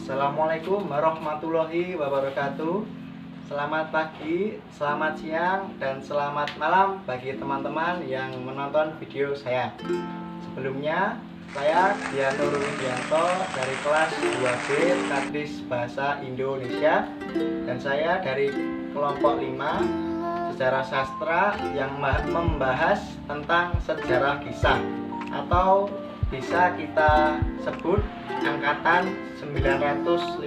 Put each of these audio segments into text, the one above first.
Assalamualaikum warahmatullahi wabarakatuh. Selamat pagi, selamat siang, dan selamat malam bagi teman-teman yang menonton video saya. Sebelumnya, saya Dian Nur Widianto dari kelas 2B Kadis Bahasa Indonesia, dan saya dari kelompok 5 Sejarah Sastra yang membahas tentang sejarah kisah, atau bisa kita sebut angkatan 950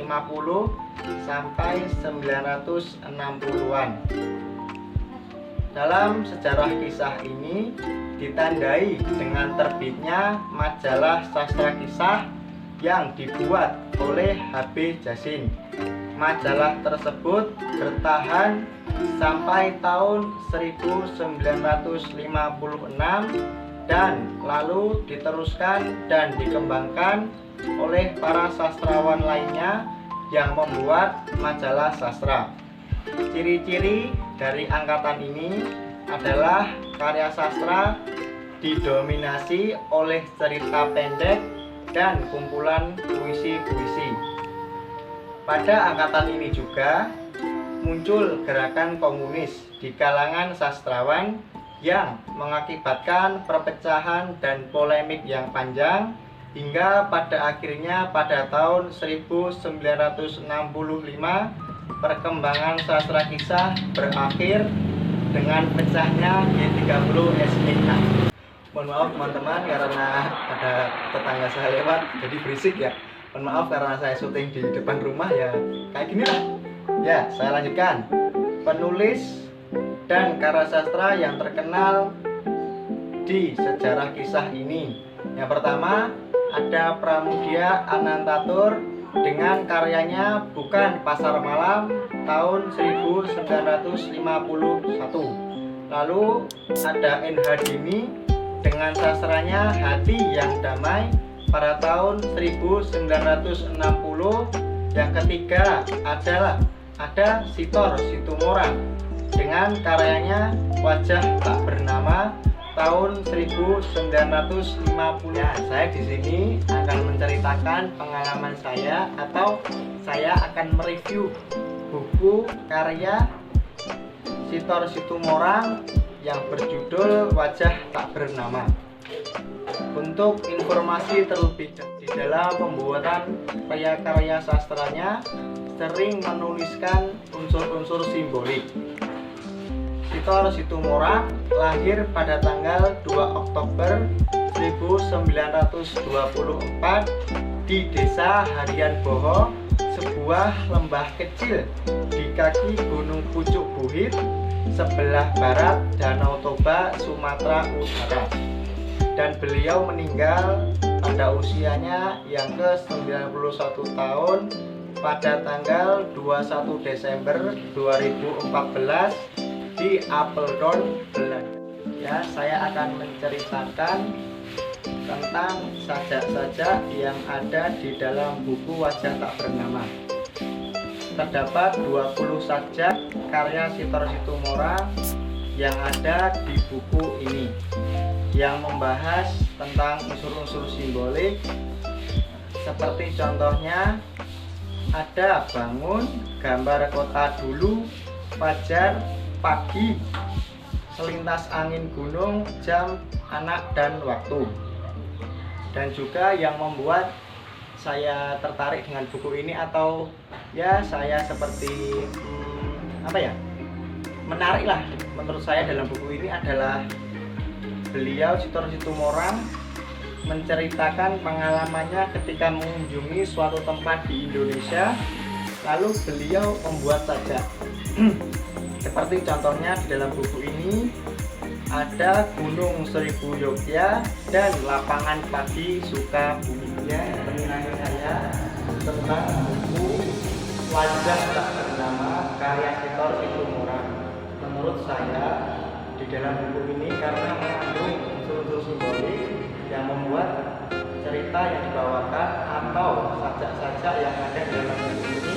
sampai 960-an. Dalam sejarah kisah ini ditandai dengan terbitnya majalah sastra kisah yang dibuat oleh H.B. Jassin. Majalah tersebut bertahan sampai tahun 1956 dan lalu diteruskan dan dikembangkan oleh para sastrawan lainnya yang membuat majalah sastra. Ciri-ciri dari angkatan ini adalah karya sastra didominasi oleh cerita pendek dan kumpulan puisi-puisi. Pada angkatan ini juga muncul gerakan komunis di kalangan sastrawan yang mengakibatkan perpecahan dan polemik yang panjang hingga pada akhirnya pada tahun 1965 perkembangan sastra kisah berakhir dengan pecahnya G30 SMK. Mohon maaf teman-teman karena ada tetangga saya lewat jadi berisik ya. Mohon maaf karena saya syuting di depan rumah ya kayak gini lah. Ya, saya lanjutkan. Penulis dan karya sastra yang terkenal di sejarah kisah ini. Yang pertama ada Pramudia Anantatur dengan karyanya Bukan Pasar Malam tahun 1951. Lalu ada N.H. Dini dengan sastranya Hati Yang Damai pada tahun 1960. Yang ketiga adalah ada Sitor Situmorang dengan karyanya Wajah Tak Bernama tahun 1950. Saya di sini akan menceritakan pengalaman saya atau saya akan mereview buku karya Sitor Situmorang yang berjudul Wajah Tak Bernama. Untuk informasi terlebih di dalam pembuatan karya sastranya sering menuliskan unsur-unsur simbolik. Sitor Situmorang lahir pada tanggal 2 Oktober 1924 di Desa Harian Boho, sebuah lembah kecil di kaki Gunung Pucuk Buhit, sebelah barat Danau Toba, Sumatera Utara. Dan beliau meninggal pada usianya yang ke-91 tahun pada tanggal 21 Desember 2014 di Apeldoorn, Belanda. Ya, saya akan menceritakan tentang sajak-sajak yang ada di dalam buku Wajah Tak Bernama. Terdapat 20 sajak karya Sitor Situmorang yang ada di buku ini yang membahas tentang unsur-unsur simbolik, seperti contohnya ada bangun, gambar kota dulu, fajar, pagi, selintas angin gunung, jam, anak, dan waktu. Dan juga yang membuat saya tertarik dengan buku ini atau ya saya seperti menarik lah menurut saya dalam buku ini adalah beliau Sitor Situmorang menceritakan pengalamannya ketika mengunjungi suatu tempat di Indonesia, lalu beliau membuat sajak. Seperti contohnya di dalam buku ini ada Gunung Seribu Yogya dan Lapangan Pagi Sukabumi. Ya, penilaian saya tentang buku Wajah Tak Bernama karya Sitor Situmorang. Menurut saya di dalam buku ini karena mengandung unsur-unsur simbolik yang membuat cerita yang dibawakan atau sajak-sajak yang ada di dalam buku ini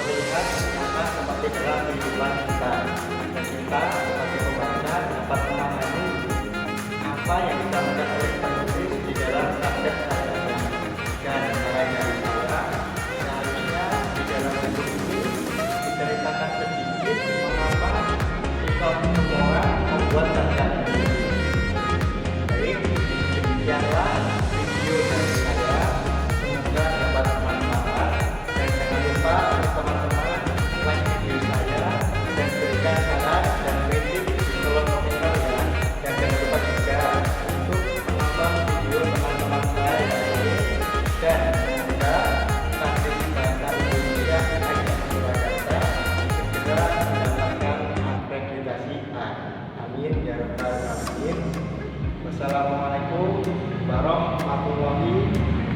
terlihat nyata seperti dalam kehidupan kita. Dan kita sebagai pembaca dapat memahami apa yang disampaikan oleh penulis di dalam sajak-sajak. Dan caranya adalah harus Wassalamualaikum warahmatullahi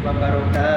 wabarakatuh.